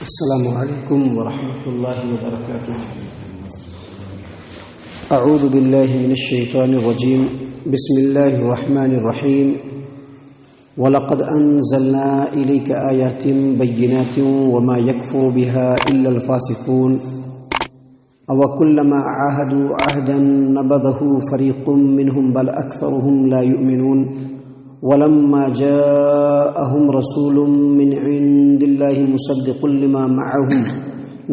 السلام علیکم ورحمۃ اللہ وبرکاتہ۔ اعوذ باللہ من الشیطان الرجیم، بسم اللہ الرحمن الرحیم۔ وَلَقَدْ أَنزَلْنَا إِلَيْكَ آيَاتٍ بَيِّنَاتٍ وَمَا يَكْفُرُ بِهَا إِلَّا الْفَاسِقُونَ أَوَكُلَّمَا عَاهَدُوا عَهْدًا نَبَذَهُ فَرِيقٌ مِّنْهُمْ بَلْ أَكْثَرُهُمْ لَا يُؤْمِنُونَ وَلَمَّا جَاءَهُمْ رَسُولٌ مِّنْ عِندِ اللَّهِ مُصَدِّقٌ لِّمَا مَعَهُمْ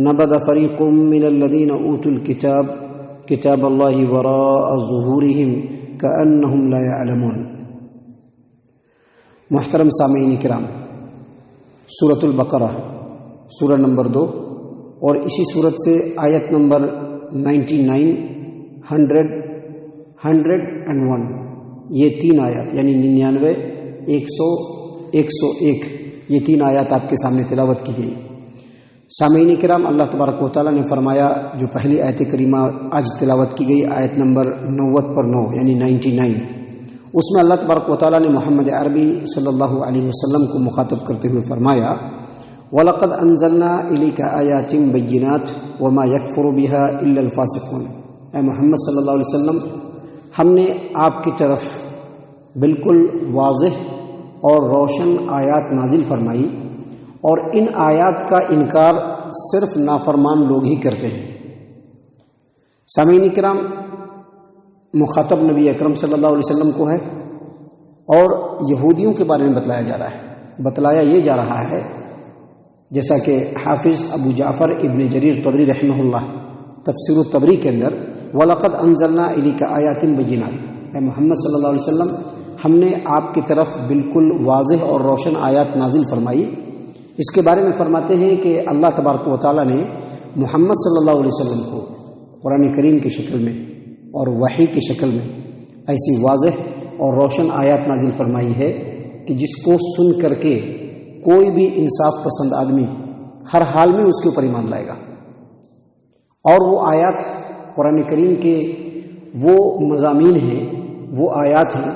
نَبَذَ فَرِيقٌ مِّنَ الَّذِينَ أُوتُوا الْكِتَابَ كِتَابَ اللَّهِ وَرَاءَ ظُهُورِهِمْ كَأَنَّهُمْ لَا يَعْلَمُونَ۔ محترم سامعین کرام، سورۃ البقرہ سورہ نمبر 2 اور اسی سورت سے آیت نمبر 99، 100، 101، یہ تین آیات یعنی 99، 100، 101، یہ تین آیات آپ کے سامنے تلاوت کی گئی۔ سامعین کرام، اللہ تبارک و تعالیٰ نے فرمایا، جو پہلی آیت کریمہ آج تلاوت کی گئی آیت نمبر 90 پر 9 یعنی 99، اس میں اللہ تبارک و تعالیٰ نے محمد عربی صلی اللہ علیہ وسلم کو مخاطب کرتے ہوئے فرمایا، وَلَقَدْ أَنزَلْنَا إِلَيْكَ آيَاتٍ بَيِّنَاتٍ وَمَا يَكْفُرُ بِهَا إِلَّا الْفَاسِقُونَ۔ اے محمد صلی اللہ علیہ وسلم، ہم نے آپ کی طرف بالکل واضح اور روشن آیات نازل فرمائی، اور ان آیات کا انکار صرف نافرمان لوگ ہی کرتے ہیں۔ سامعین کرام، مخاطب نبی اکرم صلی اللہ علیہ وسلم کو ہے، اور یہودیوں کے بارے میں بتلایا یہ جا رہا ہے، جیسا کہ حافظ ابو جعفر ابن جریر طبری رحمہ اللہ تفسیر الطبری کے اندر وَلَقَدْ أَنزَلْنَا إِلَيْكَ آيَاتٍ بَيِّنَاتٍ، اے محمد صلی اللہ علیہ وسلم، ہم نے آپ کی طرف بالکل واضح اور روشن آیات نازل فرمائی۔ اس کے بارے میں فرماتے ہیں کہ اللہ تبارک و تعالیٰ نے محمد صلی اللہ علیہ وسلم کو قرآن کریم کی شکل میں اور وحی کی شکل میں ایسی واضح اور روشن آیات نازل فرمائی ہے کہ جس کو سن کر کے کوئی بھی انصاف پسند آدمی ہر حال میں اس کے اوپر ایمان لائے گا۔ اور وہ آیات قرآن کریم کے وہ مضامین ہیں، وہ آیات ہیں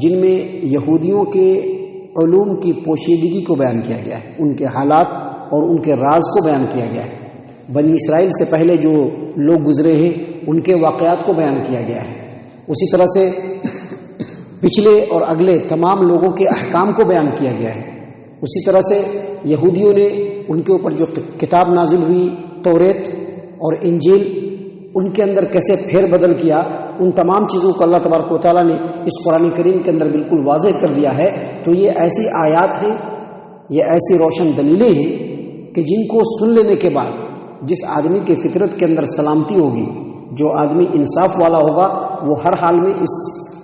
جن میں یہودیوں کے علوم کی پوشیدگی کو بیان کیا گیا ہے، ان کے حالات اور ان کے راز کو بیان کیا گیا ہے۔ بنی اسرائیل سے پہلے جو لوگ گزرے ہیں ان کے واقعات کو بیان کیا گیا ہے۔ اسی طرح سے پچھلے اور اگلے تمام لوگوں کے احکام کو بیان کیا گیا ہے۔ اسی طرح سے یہودیوں نے ان کے اوپر جو کتاب نازل ہوئی توریت اور انجیل، ان کے اندر کیسے پھیر بدل کیا، ان تمام چیزوں کو اللہ تبارک و تعالیٰ نے اس قرآن کریم کے اندر بالکل واضح کر دیا ہے۔ تو یہ ایسی آیات ہیں، یہ ایسی روشن دلیلیں ہیں کہ جن کو سن لینے کے بعد جس آدمی کے فطرت کے اندر سلامتی ہوگی، جو آدمی انصاف والا ہوگا، وہ ہر حال میں اس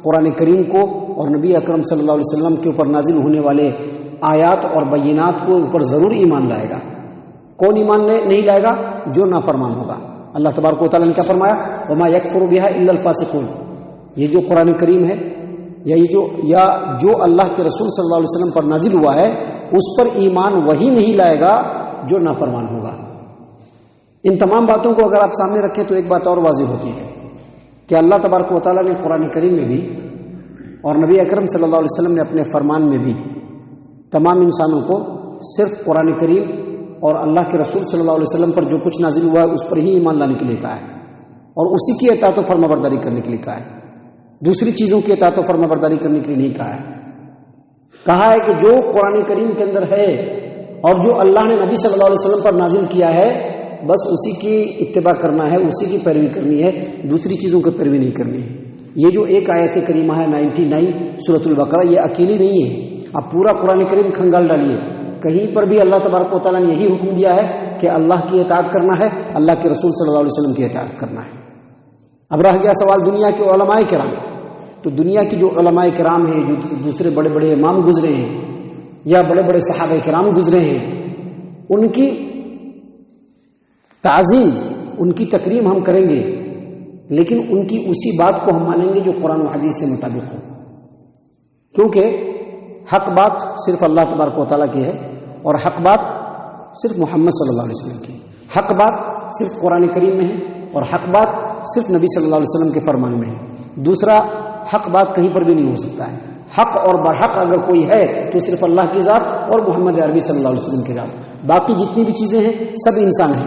قرآن کریم کو اور نبی اکرم صلی اللہ علیہ وسلم کے اوپر نازل ہونے والے آیات اور بینات کو اوپر ضرور ایمان لائے گا۔ کون ایمان نہیں لائے گا؟ جو نافرمان ہوگا۔ اللہ تبارک و تعالیٰ نے کیا فرمایا؟ وَمَا يَكْفُرُ بِهَا إِلَّا الْفَاسِقُونَ۔ یہ جو قرآن کریم ہے یا جو اللہ کے رسول صلی اللہ علیہ وسلم پر نازل ہوا ہے، اس پر ایمان وہی نہیں لائے گا جو نافرمان ہوگا۔ ان تمام باتوں کو اگر آپ سامنے رکھیں تو ایک بات اور واضح ہوتی ہے کہ اللہ تبارک و تعالیٰ نے قرآن کریم میں بھی اور نبی اکرم صلی اللہ علیہ وسلم نے اپنے فرمان میں بھی تمام انسانوں کو صرف قرآن کریم اور اللہ کے رسول صلی اللہ علیہ وسلم پر جو کچھ نازل ہوا ہے اس پر ہی ایمان لانے کے لیے کہا ہے، اور اسی کی اطاعت و فرما برداری کرنے کے لیے کہا ہے۔ دوسری چیزوں کی اطاعت و فرما برداری کرنے کے لیے نہیں کہا ہے۔ کہا ہے کہ جو قرآن کریم کے اندر ہے اور جو اللہ نے نبی صلی اللہ علیہ وسلم پر نازل کیا ہے، بس اسی کی اتباع کرنا ہے، اسی کی پیروی کرنی ہے، دوسری چیزوں کی پیروی نہیں کرنی ہے۔ یہ جو ایک آیت کریمہ ہے 99 سورۃ البقرہ، یہ اکیلی نہیں ہے۔ آپ پورا قرآن کریم کھنگال ڈالیے، کہیں پر بھی اللہ تبارک و تعالیٰ نے یہی حکم دیا ہے کہ اللہ کی اطاعت کرنا ہے، اللہ کے رسول صلی اللہ علیہ وسلم کی اطاعت کرنا ہے۔ اب رہ گیا سوال دنیا کے علماء کرام۔ تو دنیا کی جو علماء کرام ہیں، جو دوسرے بڑے بڑے امام گزرے ہیں یا بڑے بڑے صحابہ کرام گزرے ہیں، ان کی تعظیم، ان کی تکریم ہم کریں گے، لیکن ان کی اسی بات کو ہم مانیں گے جو قرآن و حدیث سے مطابق ہو، کیونکہ حق بات صرف اللہ تبارک و تعالیٰ کی ہے، اور حق بات صرف محمد صلی اللہ علیہ وسلم کی۔ حق بات صرف قرآن کریم میں ہے، اور حق بات صرف نبی صلی اللہ علیہ وسلم کے فرمان میں ہے۔ دوسرا حق بات کہیں پر بھی نہیں ہو سکتا ہے۔ حق اور برحق اگر کوئی ہے تو صرف اللہ کی ذات اور محمد عربی صلی اللہ علیہ وسلم کی ذات۔ باقی جتنی بھی چیزیں ہیں سب انسان ہیں،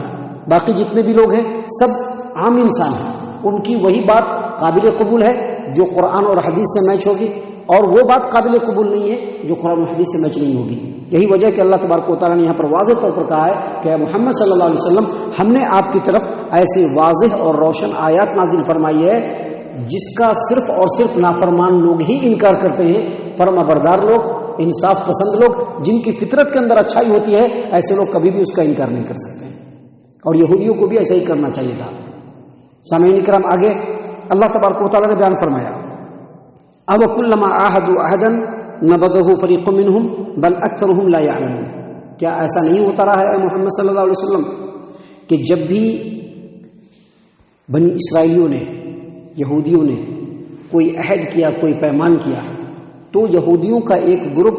باقی جتنے بھی لوگ ہیں سب عام انسان ہیں، ان کی وہی بات قابل قبول ہے جو قرآن اور حدیث سے میچ ہوگی، اور وہ بات قابل قبول نہیں ہے جو قرآن اور حدیث سے میچ نہیں ہوگی۔ یہی وجہ ہے کہ اللہ تبارک و تعالیٰ نے یہاں پر واضح طور پر کہا ہے کہ اے محمد صلی اللہ علیہ وسلم، ہم نے آپ کی طرف ایسی واضح اور روشن آیات نازل فرمائی ہے جس کا صرف اور صرف نافرمان لوگ ہی انکار کرتے ہیں۔ فرما بردار لوگ، انصاف پسند لوگ، جن کی فطرت کے اندر اچھائی ہوتی ہے، ایسے لوگ کبھی بھی اس کا انکار نہیں کر سکتے، اور یہودیوں کو بھی ایسا ہی کرنا چاہیے تھا۔ سامعین کرام، آگے اللہ تبارک و تعالیٰ نے بیان فرمایا، او کلما عاہدوا عہدا نبذہ فریق منہم بل اکثرہم لا یعلمون۔ کیا ایسا نہیں ہوتا رہا ہے اے محمد صلی اللہ علیہ وسلم کہ جب بھی بنی اسرائیلیوں نے، یہودیوں نے کوئی عہد کیا، کوئی پیمان کیا، تو یہودیوں کا ایک گروپ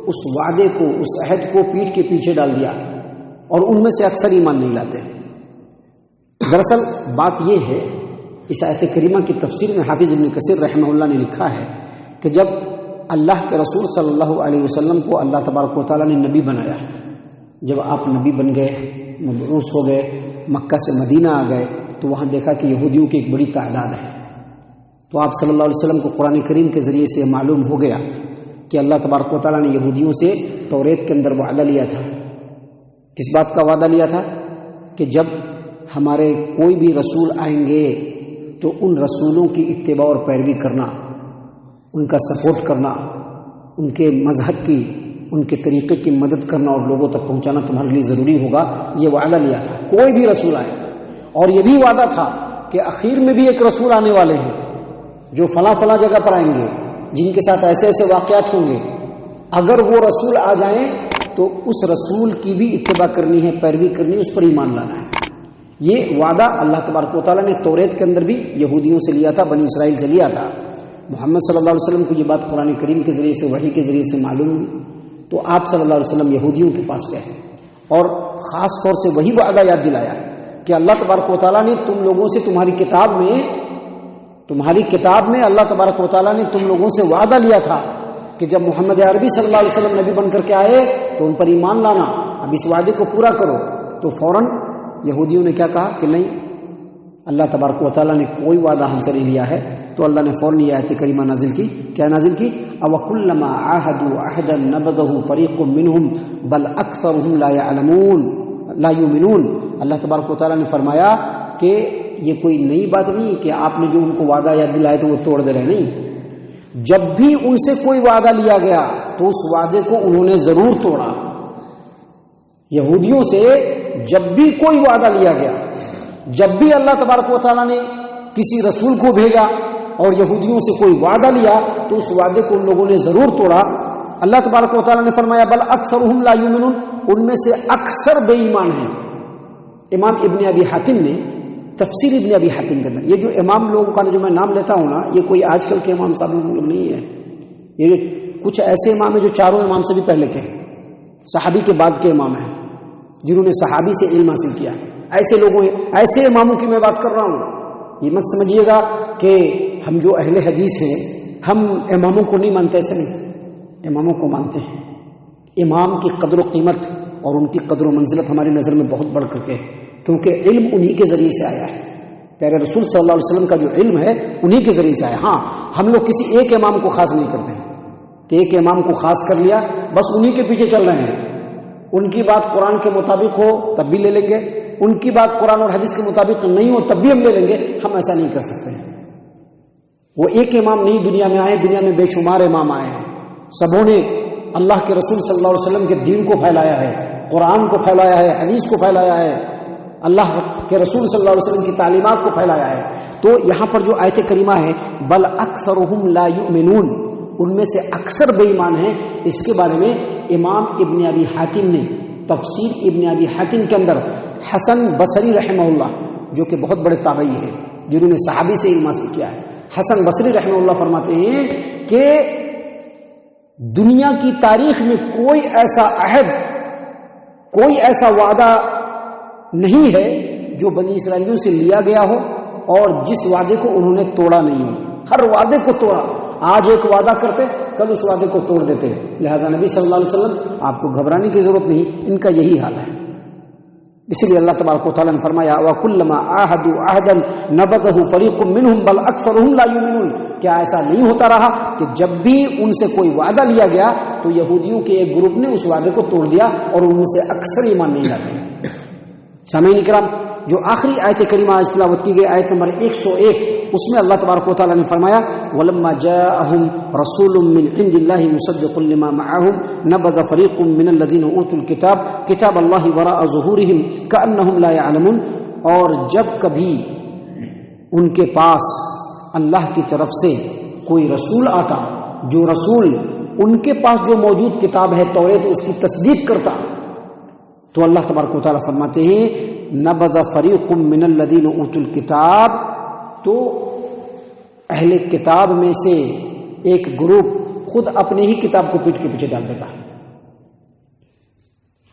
اس وعدے کو، اس عہد کو پیٹھ کے پیچھے ڈال دیا، اور ان میں سے اکثر ایمان نہیں لاتے۔ دراصل بات یہ ہے، اس آیت کریمہ کی تفسیر میں حافظ ابن کثیر رحمہ اللہ نے لکھا ہے کہ جب اللہ کے رسول صلی اللہ علیہ وسلم کو اللہ تبارک و تعالیٰ نے نبی بنایا، جب آپ نبی بن گئے، مبعوث ہو گئے، مکہ سے مدینہ آ گئے، تو وہاں دیکھا کہ یہودیوں کی ایک بڑی تعداد ہے۔ تو آپ صلی اللہ علیہ وسلم کو قرآن کریم کے ذریعے سے معلوم ہو گیا کہ اللہ تبارک و تعالیٰ نے یہودیوں سے توریت کے اندر وعدہ لیا تھا۔ کس بات کا وعدہ لیا تھا؟ کہ جب ہمارے کوئی بھی رسول آئیں گے تو ان رسولوں کی اتباع اور پیروی کرنا، ان کا سپورٹ کرنا، ان کے مذہب کی، ان کے طریقے کی مدد کرنا اور لوگوں تک پہنچانا تمہارے لیے ضروری ہوگا۔ یہ وعدہ لیا تھا کوئی بھی رسول آئے، اور یہ بھی وعدہ تھا کہ اخیر میں بھی ایک رسول آنے والے ہیں جو فلاں فلاں جگہ پر آئیں گے، جن کے ساتھ ایسے ایسے واقعات ہوں گے، اگر وہ رسول آ جائیں تو اس رسول کی بھی اتباع کرنی ہے، پیروی کرنی ہے، اس پر ایمان لانا ہے۔ یہ وعدہ اللہ تبارک و تعالیٰ نے توریت کے اندر بھی یہودیوں سے لیا تھا، بنی اسرائیل سے لیا تھا۔ محمد صلی اللہ علیہ وسلم کو یہ بات قرآن کریم کے ذریعے سے، وحی کے ذریعے سے معلوم ہوئی، تو آپ صلی اللہ علیہ وسلم یہودیوں کے پاس گئے اور خاص طور سے وہی وعدہ یاد دلایا کہ اللہ تبارک و تعالیٰ نے تم لوگوں سے تمہاری کتاب میں اللہ تبارک و تعالیٰ نے تم لوگوں سے وعدہ لیا تھا کہ جب محمد عربی صلی اللہ علیہ وسلم نبی بن کر کے آئے تو ان پر ایمان لانا، اب اس وعدے کو پورا کرو۔ تو فوراً یہودیوں نے کیا کہا کہ نہیں، اللہ تبارک و تعالیٰ نے کوئی وعدہ ہم سے نہیں لیا ہے۔ تو اللہ نے فوراً یہ آیت کریمہ نازل کی۔ کیا نازل کی؟ او کلما عاہدوا عہدا نبذہ فریق منہم بل اکثرہم لا یؤمنون۔ اللہ تبارک و تعالیٰ نے فرمایا کہ یہ کوئی نئی بات نہیں کہ آپ نے جو ان کو وعدہ یاد دلایا تو وہ توڑ دے رہے، نہیں، جب بھی ان سے کوئی وعدہ لیا گیا تو اس وعدے کو انہوں نے ضرور توڑا۔ یہودیوں سے جب بھی کوئی وعدہ لیا گیا، جب بھی اللہ تبارک و تعالیٰ نے کسی رسول کو بھیجا اور یہودیوں سے کوئی وعدہ لیا تو اس وعدے کو ان لوگوں نے ضرور توڑا۔ اللہ تبارک و تعالیٰ نے فرمایا بل اکثرہم لا یؤمنون، ان میں سے اکثر بے ایمان ہیں۔ امام ابن ابی حاتم نے تفسیر ابن ابی حاتم کے اندر، یہ جو امام لوگوں کا جو میں نام لیتا ہوں نا، یہ کوئی آج کل کے امام صاحب لوگ نہیں ہے، یہ کچھ ایسے امام ہیں جو چاروں امام سے بھی پہلے کے ہیں، صحابی کے بعد کے امام ہیں جنہوں نے صحابی سے علم حاصل کیا۔ ایسے لوگوں، ایسے اماموں کی میں بات کر رہا ہوں۔ یہ مت سمجھیے گا کہ ہم جو اہل حدیث ہیں ہم اماموں کو نہیں مانتے، ایسے نہیں، اماموں کو مانتے ہیں۔ امام کی قدر و قیمت اور ان کی قدر و منزلت ہماری نظر میں بہت بڑھ کر کے ہے، کیونکہ علم انہی کے ذریعے سے آیا ہے۔ پیارے رسول صلی اللہ علیہ وسلم کا جو علم ہے انہی کے ذریعے سے آیا۔ ہاں، ہم لوگ کسی ایک امام کو خاص نہیں کرتے ہیں کہ ایک امام کو خاص کر لیا بس انہی کے پیچھے چل رہے ہیں، ان کی بات قرآن کے مطابق ہو تب بھی لے لیں گے، ان کی بات قرآن اور حدیث کے مطابق نہیں ہو تب بھی ہم لے لیں گے۔ ہم ایسا نہیں کر سکتے ہیں۔ وہ ایک امام نہیں دنیا میں آئے، دنیا میں بے شمار امام آئے ہیں، سبوں نے اللہ کے رسول صلی اللہ علیہ وسلم کے دین کو پھیلایا ہے، قرآن کو پھیلایا ہے، حدیث کو پھیلایا ہے، اللہ کے رسول صلی اللہ علیہ وسلم کی تعلیمات کو پھیلایا ہے۔ تو یہاں پر جو آیت کریمہ ہے بل اکثرہم لا یؤمنون، ان میں سے اکثر بے ایمان ہیں، اس کے بارے میں امام ابن ابی حاتم نے تفسیر ابن ابی حاتم کے اندر حسن بصری رحمہ اللہ، جو کہ بہت بڑے تابعی ہیں جنہوں نے صحابی سے علم حاصل کیا ہے، حسن بصری رحمہ اللہ فرماتے ہیں کہ دنیا کی تاریخ میں کوئی ایسا عہد، کوئی ایسا وعدہ نہیں ہے جو بنی اسرائیلیوں سے لیا گیا ہو اور جس وعدے کو انہوں نے توڑا نہیں ہو۔ ہر وعدے کو توڑا، آج ایک وعدہ کرتے، کل اس وعدے کو توڑ دیتے. لہٰذا نبی صلی اللہ علیہ وسلم آپ کو گھبرانے کی ضرورت نہیں، ان کا یہی حال ہے. اسی لیے اللہ تبارک و تعالیٰ نے فرمایا وَكُلَّمَا عَاهَدُوا عَهْدًا نَبَذَهُ فَرِيقٌ مِّنْهُمْ بَلْ أَكْثَرُهُمْ لَا يُؤْمِنُونَ. کیا ایسا نہیں ہوتا رہا کہ جب بھی ان سے کوئی وعدہ لیا گیا تو یہودیوں کے ایک گروپ نے اس وعدے کو توڑ دیا اور ان میں سے اکثر ایمان نہیں لاتے. سامعین کرام، جو آخری آیت کریمہ آج تلاوت کی گئی آیت نمبر 101، اس میں اللہ تبارک و تعالیٰ نے فرمایا وَلَمَّا جَاءَهُمْ رَسُولٌ مِّنْ عِنْدِ اللَّهِ مُصَدِّقٌ لِّمَا مَعَهُمْ نَبَذَ فَرِيقٌ مِّنَ الَّذِينَ أُوتُوا الْكِتَابَ كِتَابَ اللَّهِ وَرَاءَ ظُهُورِهِمْ كَأَنَّهُمْ لَا يَعْلَمُونَ. اور جب کبھی ان کے پاس اللہ کی طرف سے کوئی رسول آتا، جو رسول ان کے پاس جو موجود کتاب ہے توریت اس کی تصدیق کرتا، تو اللہ تبارک و تعالیٰ فرماتے ہیں نبذ فریق من الذین اوتوا الکتاب، تو اہل کتاب میں سے ایک گروپ خود اپنے ہی کتاب کو پیٹ کے پیچھے ڈال دیتا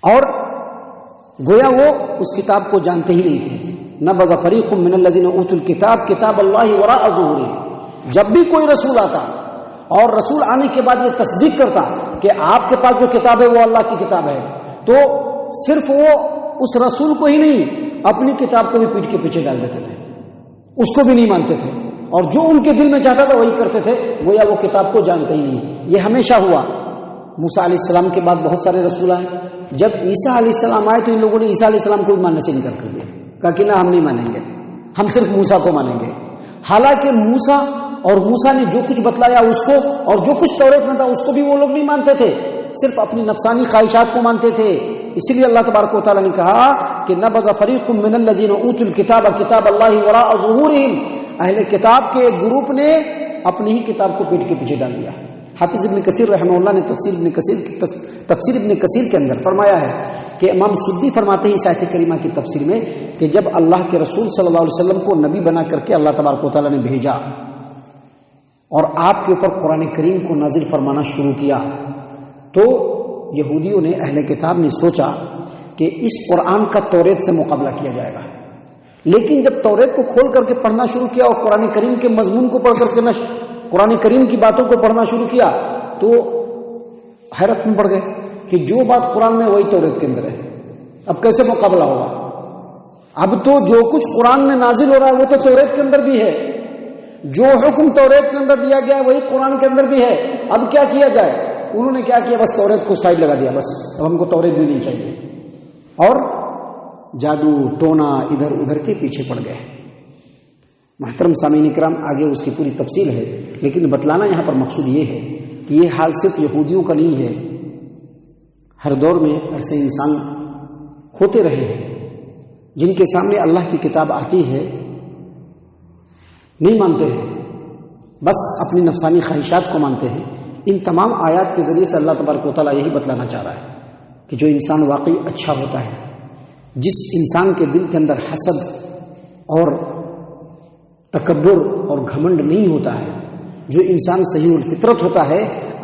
اور گویا وہ اس کتاب کو جانتے ہی نہیں تھے. نبذ فریق من الذین اوتوا الکتاب کتاب اللہ وراء ظہورہم. جب بھی کوئی رسول آتا اور رسول آنے کے بعد یہ تصدیق کرتا کہ آپ کے پاس جو کتاب ہے وہ اللہ کی کتاب ہے، تو صرف وہ اس رسول کو ہی نہیں اپنی کتاب کو بھی پیٹ کے پیچھے ڈال دیتے تھے، اس کو بھی نہیں مانتے تھے، اور جو ان کے دل میں چاہتا تھا وہی کرتے تھے، گویا وہ کتاب کو جانتے ہی نہیں. یہ ہمیشہ ہوا. موسیٰ علیہ السلام کے بعد بہت سارے رسول آئے. جب عیسیٰ علیہ السلام آئے تو ان لوگوں نے عیسیٰ علیہ السلام کو بھی ماننے سے انکار کر دیا، کہا کہ نہ ہم نہیں مانیں گے، ہم صرف موسیٰ کو مانیں گے. حالانکہ موسیٰ اور موسیٰ نے جو کچھ بتلایا اس کو اور جو کچھ توریت میں تھا اس کو بھی وہ لوگ نہیں مانتے تھے، صرف اپنی نفسانی خواہشات کو مانتے تھے. اسی لیے اللہ تبارک و تعالیٰ نے کہا کہ نبذ فریق من الذین اوتوا الکتاب کتاب اللہ وراء ظہورہم. اہل کتاب کے ایک گروپ نے اپنی ہی کتاب کو پیٹ کے پیچھے ڈال دیا. حافظ ابن کثیر رحمہ اللہ نے تفسیر ابن کثیر کے اندر فرمایا ہے کہ امام سدی فرماتے ہیں اس آیت کریمہ کی تفسیر میں کہ جب اللہ کے رسول صلی اللہ علیہ وسلم کو نبی بنا کر کے اللہ تبارک و تعالیٰ نے بھیجا اور آپ کے اوپر قرآن کریم کو نازل فرمانا شروع کیا، تو یہودیوں نے، اہل کتاب نے سوچا کہ اس قرآن کا توریت سے مقابلہ کیا جائے گا. لیکن جب توریت کو کھول کر کے پڑھنا شروع کیا اور قرآن کریم کے مضمون کو پڑھ کر کے قرآن کریم کی باتوں کو پڑھنا شروع کیا تو حیرت میں پڑ گئے کہ جو بات قرآن میں وہی توریت کے اندر ہے، اب کیسے مقابلہ ہوگا؟ اب تو جو کچھ قرآن میں نازل ہو رہا ہے وہ تو توریت کے اندر بھی ہے، جو حکم توریت کے اندر دیا گیا ہے وہی قرآن کے اندر بھی ہے، اب کیا کیا جائے؟ انہوں نے کیا کیا، بس توریت کو سائڈ لگا دیا، بس اب ہم کو توریت بھی نہیں چاہیے، اور جادو ٹونا ادھر ادھر کے پیچھے پڑ گئے. محترم سامعین کرام، آگے اس کی پوری تفصیل ہے، لیکن بتلانا یہاں پر مقصود یہ ہے کہ یہ حال صرف یہودیوں کا نہیں ہے، ہر دور میں ایسے انسان ہوتے رہے ہیں جن کے سامنے اللہ کی کتاب آتی ہے نہیں مانتے ہیں، بس اپنی نفسانی خواہشات کو مانتے ہیں. ان تمام آیات کے ذریعے سے اللہ تبارک و تعالیٰ یہی بتلانا چاہ رہا ہے کہ جو انسان واقعی اچھا ہوتا ہے، جس انسان کے دل کے اندر حسد اور تکبر اور گھمنڈ نہیں ہوتا ہے، جو انسان صحیح الفطرت ہوتا ہے،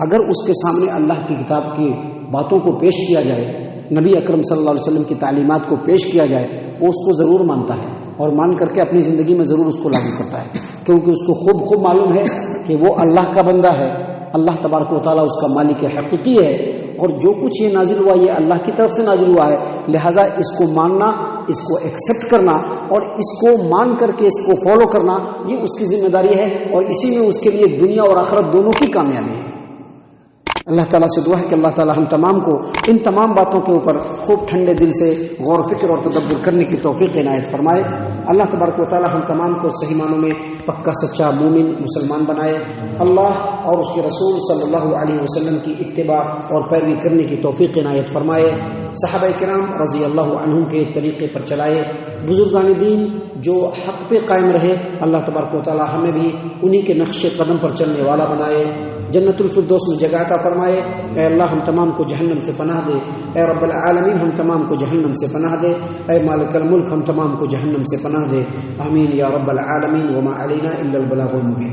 اگر اس کے سامنے اللہ کی کتاب کی باتوں کو پیش کیا جائے، نبی اکرم صلی اللہ علیہ وسلم کی تعلیمات کو پیش کیا جائے، وہ اس کو ضرور مانتا ہے اور مان کر کے اپنی زندگی میں ضرور اس کو لاگو کرتا ہے، کیونکہ اس کو خوب معلوم ہے کہ وہ اللہ کا بندہ ہے، اللہ تبارک و تعالیٰ اس کا مالک حقیقی ہے، اور جو کچھ یہ نازل ہوا یہ اللہ کی طرف سے نازل ہوا ہے، لہٰذا اس کو ماننا، اس کو ایکسیپٹ کرنا اور اس کو مان کر کے اس کو فالو کرنا، یہ اس کی ذمہ داری ہے، اور اسی میں اس کے لیے دنیا اور آخرت دونوں کی کامیابی ہے. اللہ تعالیٰ سے دعا ہے کہ اللہ تعالیٰ ہم تمام کو ان تمام باتوں کے اوپر خوب ٹھنڈے دل سے غور و فکر اور تدبر کرنے کی توفیق عنایت فرمائے. اللہ تبارک و تعالیٰ ہم تمام کو صحیح معنوں میں پکا سچا مومن مسلمان بنائے. اللہ اور اس کے رسول صلی اللہ علیہ وسلم کی اتباع اور پیروی کرنے کی توفیق عنایت فرمائے. صحابہ کرام رضی اللہ عنہم کے طریقے پر چلائے. بزرگان دین جو حق پہ قائم رہے، اللہ تبارک و تعالیٰ ہمیں بھی انہی کے نقش قدم پر چلنے والا بنائے. جنت الفردوس میں جگہ عطا فرمائے. اے اللہ ہم تمام کو جہنم سے پناہ دے. اے رب العالمین ہم تمام کو جہنم سے پناہ دے. اے مالک الملک ہم تمام کو جہنم سے پناہ دے. آمین یا رب العالمین. وما علینا الا البلاغ المبین.